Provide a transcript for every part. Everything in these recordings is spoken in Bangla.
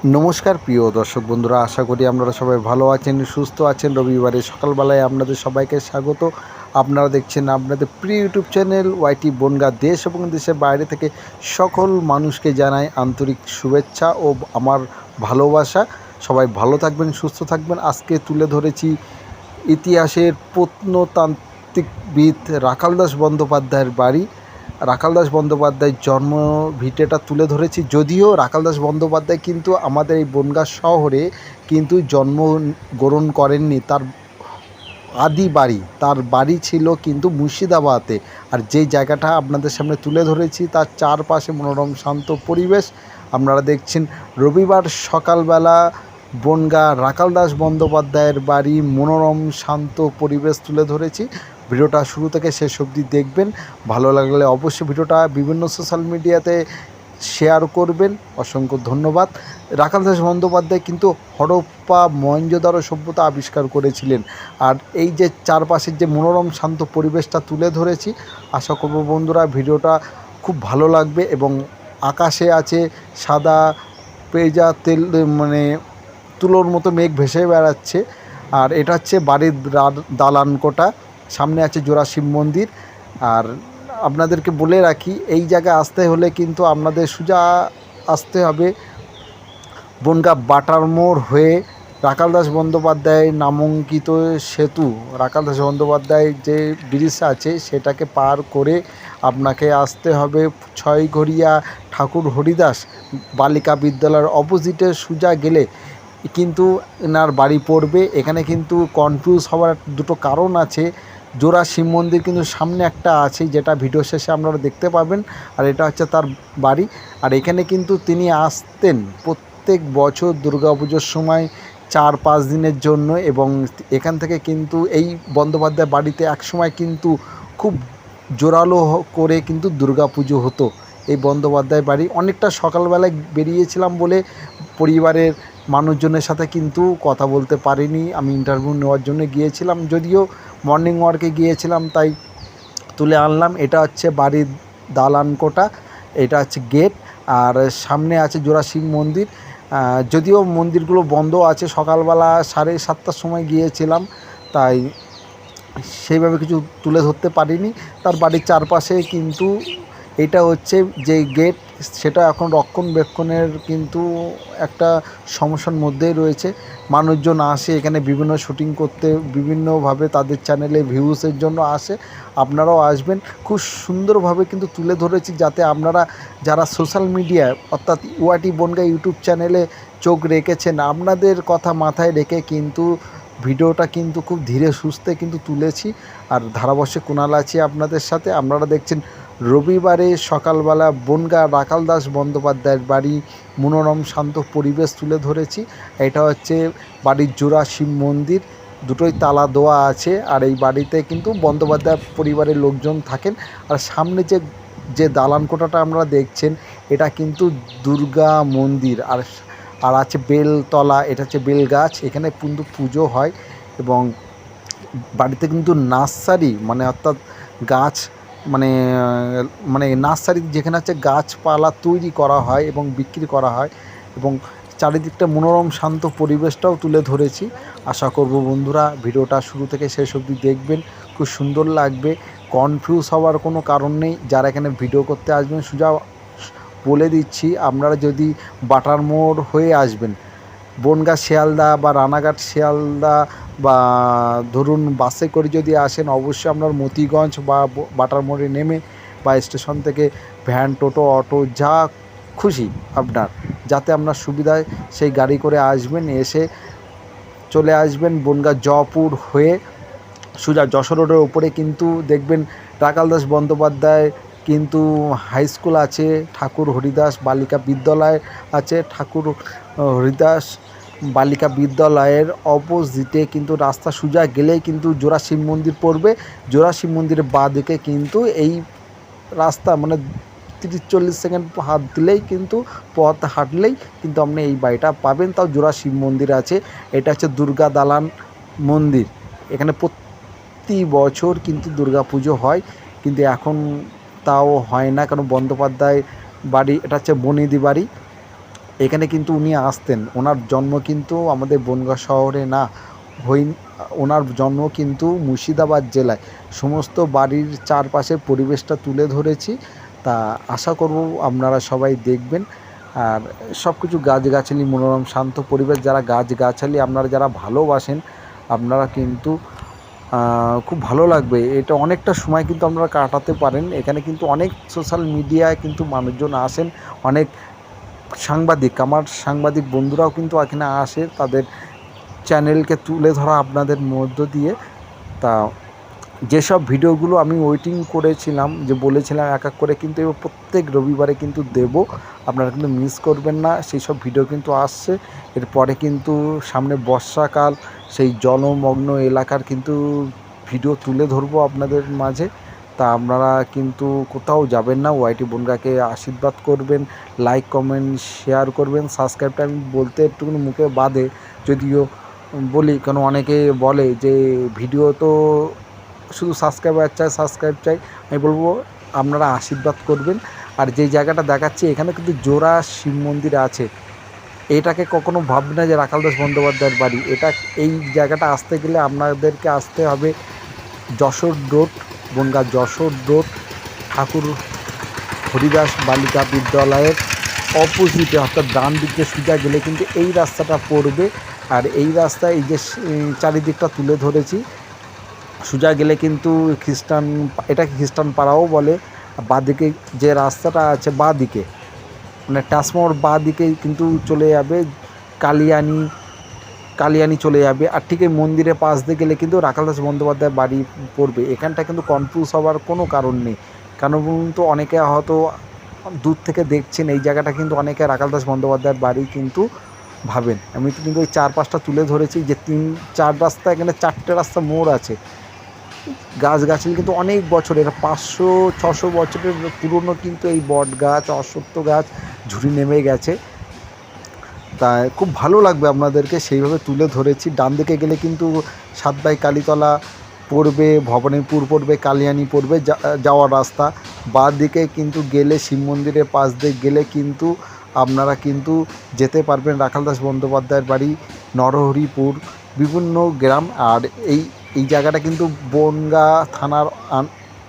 নমস্কার প্রিয় দর্শক বন্ধুরা, আশা করি আপনারা সবাই ভালো আছেন, সুস্থ আছেন। রবিবারের সকালবেলায় আপনাদের সবাইকে স্বাগত। আপনারা দেখছেন আপনাদের প্রিয় ইউটিউব চ্যানেল ওয়াইটি বনগাঁ। দেশ এবং দেশের বাইরে থেকে সকল মানুষকে জানাই আন্তরিক শুভেচ্ছা ও আমার ভালোবাসা। সবাই ভালো থাকবেন, সুস্থ থাকবেন। আজকে তুলে ধরেছি ইতিহাসের প্রত্নতান্ত্রিকবিদ রাখাল দাস বন্দ্যোপাধ্যায়ের বাড়ি। রাখাল দাস বন্দ্যোপাধ্যায়ের জন্ম ভিটেটা তুলে ধরেছি। যদিও রাখাল দাস বন্দ্যোপাধ্যায় কিন্তু আমাদের এই বনগাঁ শহরে কিন্তু জন্মগ্রহণ করেননি। তার বাড়ি ছিল কিন্তু মুর্শিদাবাদে। আর যেই জায়গাটা আপনাদের সামনে তুলে ধরেছি তার চারপাশে মনোরম শান্ত পরিবেশ। আপনারা দেখছেন রবিবার সকালবেলা বনগাঁ রাখাল দাস বন্দ্যোপাধ্যায়ের বাড়ি, মনোরম শান্ত পরিবেশ তুলে ধরেছি। ভিডিওটা শুরু থেকে শেষ অবধি দেখবেন। ভালো লাগলে অবশ্যই ভিডিওটা বিভিন্ন সোশ্যাল মিডিয়াতে শেয়ার করবেন। অসংখ্য ধন্যবাদ। রাখাল দাস বন্দ্যোপাধ্যায় কিন্তু হরপ্পা মহেঞ্জোদারো সভ্যতা আবিষ্কার করেছিলেন। আর এই যে চারপাশের যে মনোরম শান্ত পরিবেশটা তুলে ধরেছি, আশা করব বন্ধুরা ভিডিওটা খুব ভালো লাগবে। এবং আকাশে আছে সাদা পেঁজা তেল, মানে তুলোর মতো মেঘ ভেসে বেড়াচ্ছে। আর এটা হচ্ছে বাড়ির দালান কোটা। সামনে আছে জোড়া শিব মন্দির। আর আপনাদেরকে বলে রাখি, এই জায়গায় আসতে হলে কিন্তু আপনাদের সোজা আসতে হবে বনগাঁ বাটার মোড় হয়ে রাখাল দাস বন্দ্যোপাধ্যায় নামাঙ্কিত সেতু, রাখাল দাস বন্দ্যোপাধ্যায় যে ব্রিজ আছে সেটাকে পার করে আপনাকে আসতে হবে ছয়ঘরিয়া ঠাকুর হরিদাস বালিকা বিদ্যালয়ের অপোজিটে। সোজা গেলে কিন্তু এনার বাড়ি পড়বে। এখানে কিন্তু কনফিউজ হওয়ার দুটো কারণ আছে। জোড়া শিব মন্দির কিন্তু সামনে একটা আছে, যেটা ভিডিও শেষে আপনারা দেখতে পাবেন। আর এটা হচ্ছে তার বাড়ি। আর এখানে কিন্তু তিনি আসতেন প্রত্যেক বছর দুর্গাপুজোর সময় 4-5 দিনের জন্য। এবং এখান থেকে কিন্তু এই বন্দ্যোপাধ্যায় বাড়িতে একসময় কিন্তু খুব জোরালো করে কিন্তু দুর্গাপুজো হতো। এই বন্দ্যোপাধ্যায় বাড়ি অনেকটা সকালবেলায় বেরিয়েছিলাম বলে পরিবারের মানুষজনের সাথে কিন্তু কথা বলতে পারিনি। আমি ইন্টারভিউ নেওয়ার জন্য গিয়েছিলাম, যদিও মর্নিং ওয়ার্কে গিয়েছিলাম, তাই তুলে আনলাম। এটা হচ্ছে বাড়ির দালান কোটা, এটা হচ্ছে গেট। আর সামনে আছে জোড়া শিব মন্দির। যদিও মন্দিরগুলো বন্ধ আছে, সকালবেলা 7:30টার সময় গিয়েছিলাম, তাই সেইভাবে কিছু তুলে ধরতে পারিনি। তার বাড়ির চারপাশে কিন্তু এটা হচ্ছে যে গেট, সেটা এখন রক্ষণাবেক্ষণের কিন্তু একটা সমস্যার মধ্যেই রয়েছে। মানুষজন আসে এখানে বিভিন্ন শুটিং করতে, বিভিন্নভাবে তাদের চ্যানেলে ভিউসের জন্য আসে। আপনারাও আসবেন। খুব সুন্দরভাবে কিন্তু তুলে ধরেছি, যাতে আপনারা যারা সোশ্যাল মিডিয়ায় অর্থাৎ ওয়াইটি বনগাঁ ইউটিউব চ্যানেলে চোখ রেখেছেন, আপনাদের কথা মাথায় রেখে কিন্তু ভিডিওটা কিন্তু খুব ধীরে সুস্থে কিন্তু তুলেছি। আর ধারাবর্ষে কুণাল আছি আপনাদের সাথে। আপনারা দেখছেন রবিবারে সকালবেলা বনগাঁ রাখাল দাস বন্দ্যোপাধ্যায়ের বাড়ি, মনোরম শান্ত পরিবেশ তুলে ধরেছি। এটা হচ্ছে বাড়ির জোড়া শিব মন্দির, দুটোই তালা দেওয়া আছে। আর এই বাড়িতে কিন্তু বন্দ্যোপাধ্যায় পরিবারের লোকজন থাকেন। আর সামনে যে দালান কোঠাটা আপনারা দেখছেন, এটা কিন্তু দুর্গা মন্দির। আর আছে বেলতলা, এটা হচ্ছে বেল গাছ, এখানে কিন্তু পুজো হয়। এবং বাড়িতে কিন্তু নার্সারি, মানে অর্থাৎ গাছ, মানে মানে নার্সারি যেখানে হচ্ছে গাছপালা তৈরি করা হয় এবং বিক্রি করা হয়। এবং চারিদিকটা মনোরম শান্ত পরিবেশটাও তুলে ধরেছি। আশা করব বন্ধুরা ভিডিওটা শুরু থেকে শেষ অবধি দেখবেন, খুব সুন্দর লাগবে। কনফিউজ হওয়ার কোনো কারণ নেই। যারা এখানে ভিডিও করতে আসবেন, সোজা বলে দিচ্ছি, আপনারা যদি বাটার মোড় হয়ে আসবেন, বনগাঁ শিয়ালদা বা রানাঘাট শিয়ালদা, বা ধরুন বাসে করে যদি আসেন, অবশ্যই আপনার মতিগঞ্জ বা বাটার মোড়ে নেমে বা স্টেশন থেকে ভ্যান, টোটো, অটো যা খুশি আপনার, যাতে আপনার সুবিধায় সেই গাড়ি করে আসবেন। এসে চলে আসবেন বনগাঁ জয়পুর হয়ে সোজা যশোর রোডের ওপরে কিন্তু দেখবেন রাখাল দাস বন্দ্যোপাধ্যায় কিন্তু হাই স্কুল আছে, ঠাকুর হরিদাস বালিকা বিদ্যালয় আছে। ঠাকুর হরিদাস বালিকা বিদ্যালয়ের অপোজিটে কিন্তু রাস্তা সোজা গেলেই কিন্তু জোড়া শিব মন্দির পড়বে। জোড়া শিব মন্দিরের বাঁ দিকে কিন্তু এই রাস্তা, মানে 30-40 সেকেন্ড হাত দিলেই কিন্তু পথ হাঁটলেই কিন্তু আপনি এই বাড়িটা পাবেন। তাও জোড়া শিব মন্দির আছে। এটা হচ্ছে দুর্গা দালান মন্দির। এখানে প্রতি বছর কিন্তু দুর্গা পুজো হয়, কিন্তু এখন তাও হয় না, কারণ বন্দ্যোপাধ্যায় বাড়ি, এটা হচ্ছে বনিদি বাড়ি। এখানে কিন্তু উনি আসতেন। ওনার জন্ম কিন্তু আমাদের বনগাঁ শহরে না, ওনার জন্ম কিন্তু মুর্শিদাবাদ জেলায়। সমস্ত বাড়ির চারপাশের পরিবেশটা তুলে ধরেছি, তা আশা করব আপনারা সবাই দেখবেন। আর সব কিছু গাছগাছালি, মনোরম শান্ত পরিবেশ, যারা গাছগাছালি আপনারা যারা ভালোবাসেন আপনারা কিন্তু খুব ভালো লাগবে। এটা অনেকটা সময় কিন্তু আপনারা কাটাতে পারেন। এখানে কিন্তু অনেক সোশ্যাল মিডিয়ায় কিন্তু মানুষজন আসেন, অনেক সাংবাদিক, আমার সাংবাদিক বন্ধুরাও কিন্তু এখানে আসে তাদের চ্যানেলকে তুলে ধরা আপনাদের মধ্য দিয়ে। তা যেসব ভিডিওগুলো আমি ওয়েটিং করেছিলাম, যে বলেছিলাম এক এক করে কিন্তু এবার প্রত্যেক রবিবারে কিন্তু দেব, আপনারা কিন্তু মিস করবেন না। সেই সব ভিডিও কিন্তু আসছে। এরপরে কিন্তু সামনে বর্ষাকাল, সেই জলমগ্ন এলাকার কিন্তু ভিডিও তুলে ধরবো আপনাদের মাঝে। তা আপনারা কিন্তু কোথাও যাবেন না, ওয়াইটি বনগাঁকে আশীর্বাদ করবেন, লাইক কমেন্ট শেয়ার করবেন। সাবস্ক্রাইবটা আমি বলতে একটুখানি মুখে বাদে, যদিও বলি, কেন অনেকে বলে যে ভিডিও তো শুধু সাবস্ক্রাইবার চাই, সাবস্ক্রাইব চাই। আমি বলবো আপনারা আশীর্বাদ করবেন। আর যেই জায়গাটা দেখাচ্ছি এখানে কিন্তু জোড়া শিব মন্দির আছে। এটাকে কখনো ভাববেন না যে রাখাল দাস বন্দ্যোপাধ্যায়ের বাড়ি। এটা, এই জায়গাটা আসতে গেলে আপনাদেরকে আসতে হবে যশোর রোড, বনগাঁ যশোর রোড, ঠাকুর হরিদাস বালিকা বিদ্যালয়ের অপোজিটে, অর্থাৎ ডান দিকে সোজা গেলে কিন্তু এই রাস্তাটা পড়বে। আর এই রাস্তায় এই যে চারিদিকটা তুলে ধরেছি, সোজা গেলে কিন্তু খ্রিস্টান, এটাকে খ্রিস্টান পাড়াও বলে। বাঁদিকে যে রাস্তাটা আছে বাঁদিকে, মানে টাসমোর বাঁদিকেই কিন্তু চলে যাবে কালিয়ানি চলে যাবে। আর ঠিক এই মন্দিরের পাশ দিয়ে গেলে কিন্তু রাখাল দাস বন্দ্যোপাধ্যায়ের বাড়ি পড়বে। এখানটা কিন্তু কনফিউজ হওয়ার কোনো কারণ নেই, কারণ তো অনেকে হয়তো দূর থেকে দেখছেন, এই জায়গাটা কিন্তু অনেকে রাখাল দাস বন্দ্যোপাধ্যায়ের বাড়ি কিন্তু ভাবেন। আমি তো কিন্তু এই 4-5টা তুলে ধরেছি, যে 3-4 রাস্তা, এখানে 4টে রাস্তা মোড় আছে। গাছগাছালি কিন্তু অনেক বছরের, 500-600 বছরের পুরনো কিন্তু এই বট গাছ, অশ্বত্থ গাছ ঝুড়ি নেমে গেছে। তাই খুব ভালো লাগবে আপনাদেরকে, সেইভাবে তুলে ধরেছি। ডান দিকে গেলে কিন্তু সাতবাই কালীতলা পড়বে, ভবানীপুর পড়বে, কালিয়ানি পড়বে যাওয়ার রাস্তা। বাঁ দিকে কিন্তু গেলে শিব মন্দিরের পাশ দিয়ে গেলে কিন্তু আপনারা কিন্তু যেতে পারবেন রাখাল দাস বন্দ্যোপাধ্যায়ের বাড়ি, নরহরিপুর, বিভিন্ন গ্রাম। আর এই জায়গাটা কিন্তু বনগাঁ থানার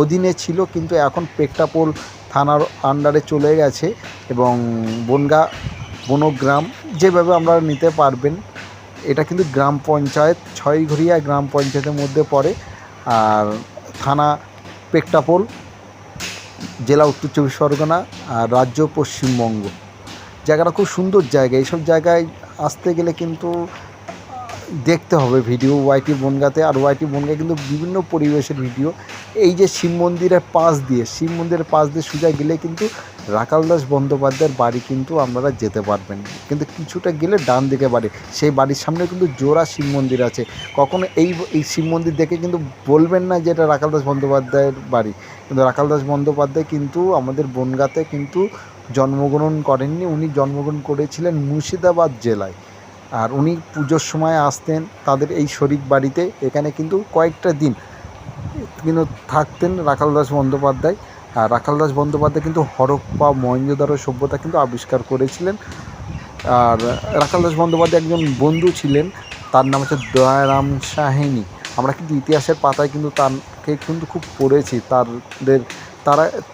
অধীনে ছিল, কিন্তু এখন পেট্টাপোল থানার আন্ডারে চলে গেছে। এবং বনগাঁ বনগ্রাম যেভাবে আমরা নিতে পারবেন, এটা কিন্তু গ্রাম পঞ্চায়েত, ছয়ঘরিয়া গ্রাম পঞ্চায়েতের মধ্যে পড়ে। আর থানা পেট্টাপোল, জেলা উত্তর চব্বিশ পরগনা, আর রাজ্য পশ্চিমবঙ্গ। জায়গাটা খুব সুন্দর জায়গা। এইসব জায়গায় আসতে গেলে কিন্তু দেখতে হবে ভিডিও ওয়াইটি বনগাঁতে। আর ওয়াইটি বনগাঁ কিন্তু বিভিন্ন পরিবেশের ভিডিও। এই যে শিব মন্দিরের পাশ দিয়ে সোজা গেলে কিন্তু রাখাল দাস বন্দ্যোপাধ্যায়ের বাড়ি কিন্তু আপনারা যেতে পারবেন। কিন্তু কিছুটা গেলে ডান দিকে বাড়ি, সেই বাড়ির সামনে কিন্তু জোড়া শিব মন্দির আছে। কখনো এই শিব মন্দির দেখে কিন্তু বলবেন না যে এটা রাখাল দাস বন্দ্যোপাধ্যায়ের বাড়ি। কিন্তু রাখাল দাস বন্দ্যোপাধ্যায় কিন্তু আমাদের বনগাঁতে কিন্তু জন্মগ্রহণ করেননি, উনি জন্মগ্রহণ করেছিলেন মুর্শিদাবাদ জেলায়। আর উনি পুজোর সময় আসতেন তাদের এই শরিক বাড়িতে। এখানে কিন্তু কয়েকটা দিন কিন্তু থাকতেন রাখাল দাস বন্দ্যোপাধ্যায়। আর রাখাল দাস বন্দ্যোপাধ্যায় কিন্তু হরপ্পা মহেঞ্জোদারো সভ্যতা কিন্তু আবিষ্কার করেছিলেন। আর রাখাল দাস বন্দ্যোপাধ্যায় একজন বন্ধু ছিলেন, তার নাম হচ্ছে দয়ারাম সাহানি। আমরা কিন্তু ইতিহাসের পাতায় কিন্তু তাকে কিন্তু খুব পড়েছি।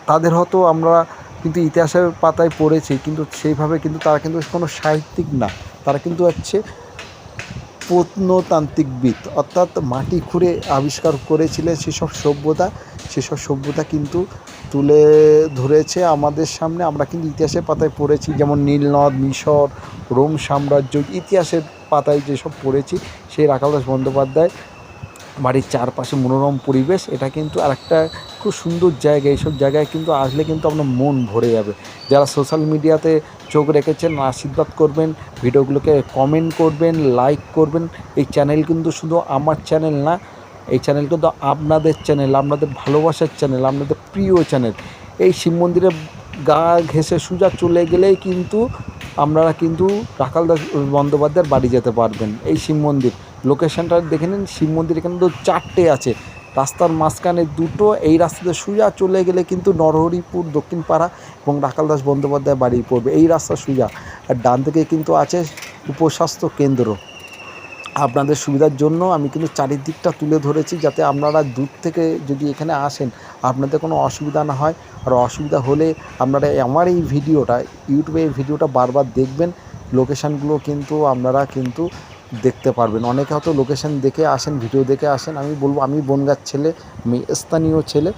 তাদের হয়তো আমরা কিন্তু ইতিহাসের পাতায় পড়েছি, কিন্তু সেইভাবে কিন্তু তারা কিন্তু কোনো সাহিত্যিক না, তারা কিন্তু হচ্ছে প্রত্নতান্ত্রিকবিদ, অর্থাৎ মাটি খুঁড়ে আবিষ্কার করেছিলেন সেসব সভ্যতা কিন্তু তুলে ধরেছে আমাদের সামনে। আমরা কিন্তু ইতিহাসের পাতায় পড়েছি, যেমন নীলনদ, মিশর, রোম সাম্রাজ্য, ইতিহাসের পাতায় যেসব পড়েছি। সেই রাখাল দাস বন্দ্যোপাধ্যায় বাড়ির চারপাশে মনোরম পরিবেশ, এটা কিন্তু আরেকটা খুব সুন্দর জায়গা। এইসব জায়গায় কিন্তু আসলে কিন্তু আপনার মন ভরে যাবে। যারা সোশ্যাল মিডিয়াতে চোখ রেখেছেন আশীর্বাদ করবেন, ভিডিওগুলোকে কমেন্ট করবেন, লাইক করবেন। এই চ্যানেল কিন্তু শুধু আমার চ্যানেল না, এই চ্যানেল কিন্তু আপনাদের চ্যানেল, আপনাদের ভালোবাসার চ্যানেল, আপনাদের প্রিয় চ্যানেল। এই শিব মন্দিরে গা ঘেঁষে সোজা চলে গেলেই কিন্তু আপনারা কিন্তু রাখাল দাস বন্দ্যোপাধ্যায়ের বাড়ি যেতে পারবেন। এই শিব মন্দির লোকেশনটা দেখে নিন। শিব মন্দির এখানে তো 4টে আছে, রাস্তার মাঝখানে দুটো, এই রাস্তাতে সোজা চলে গেলে কিন্তু নরহরিপুর দক্ষিণ পাড়া এবং রাখালদাস বন্দ্যোপাধ্যায় বাড়ি পড়বে, এই রাস্তা সোজা। আর ডান দিকে কিন্তু আছে উপস্বাস্থ্য কেন্দ্র। আপনাদের সুবিধার জন্য আমি কিন্তু চারিদিকটা তুলে ধরেছি, যাতে আপনারা দূর থেকে যদি এখানে আসেন আপনাদের কোনো অসুবিধা না হয়। আর অসুবিধা হলে আপনারা আমার এই ভিডিওটা, ইউটিউবে এই ভিডিওটা বারবার দেখবেন। লোকেশানগুলো কিন্তু আপনারা কিন্তু দেখতে পারবেন। অনেকে হয়তো লোকেশান দেখে আসেন, ভিডিও দেখে আসেন। আমি বলবো, আমি বনগাঁর ছেলে, আমি স্থানীয় ছেলে।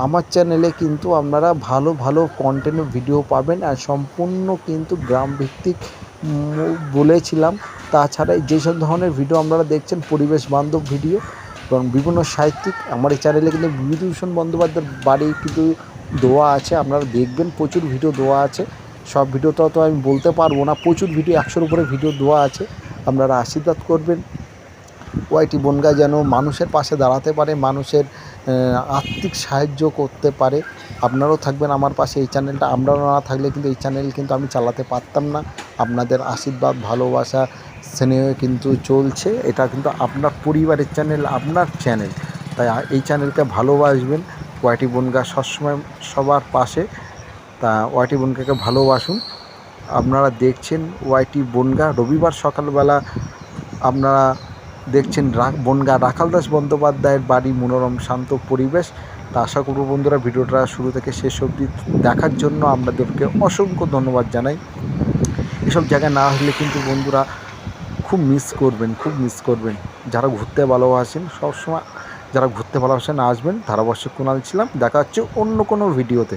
আমার চ্যানেলে কিন্তু আপনারা ভালো ভালো কন্টেন্ট ভিডিও পাবেন, আর সম্পূর্ণ কিন্তু গ্রামভিত্তিক বলেছিলাম। তাছাড়া যেসব ধরনের ভিডিও আপনারা দেখছেন পরিবেশ বান্ধব ভিডিও এবং বিভিন্ন সাহিত্যিক, আমার এই চ্যানেলে কিন্তু বিভূতিভূষণ বন্দ্যোপাধ্যায়ের বাড়ি কিন্তু দেওয়া আছে, আপনারা দেখবেন। প্রচুর ভিডিও দেওয়া আছে, সব ভিডিওটা তো আমি বলতে পারবো না, প্রচুর ভিডিও, 100-র উপরে ভিডিও দেওয়া আছে। আপনারা আশীর্বাদ করবেন ওয়াইটি বনগাঁ যেন মানুষের পাশে দাঁড়াতে পারে, মানুষের আর্থিক সাহায্য করতে পারে। আপনারাও থাকবেন আমার পাশে। এই চ্যানেলটা আপনারা না থাকলে কিন্তু এই চ্যানেল কিন্তু আমি চালাতে পারতাম না। আপনাদের আশীর্বাদ, ভালোবাসা, স্নেহ কিন্তু চলছে। এটা কিন্তু আপনার পরিবারের চ্যানেল, আপনার চ্যানেল, তাই এই চ্যানেলকে ভালোবাসবেন। ওয়াইটি বনগাঁ সবসময় সবার পাশে, তা ওয়াইটি বনগাঁকে ভালোবাসুন। আপনারা দেখছেন ওয়াইটি বনগাঁ, রবিবার সকালবেলা আপনারা দেখছেন বনগাঁ রাখালদাস বন্দ্যোপাধ্যায়ের বাড়ি, মনোরম শান্ত পরিবেশ। তা আশা করব বন্ধুরা ভিডিওটা শুরু থেকে শেষ অবধি দেখার জন্য আপনাদেরকে অসংখ্য ধন্যবাদ জানাই। এসব জায়গায় না আসলে কিন্তু বন্ধুরা খুব মিস করবেন। যারা ঘুরতে ভালোবাসেন, সবসময় যারা ঘুরতে ভালোবাসেন আসবেন। ধারাভাষ্যক কুণাল ছিলাম, দেখা হচ্ছে অন্য কোনো ভিডিওতে।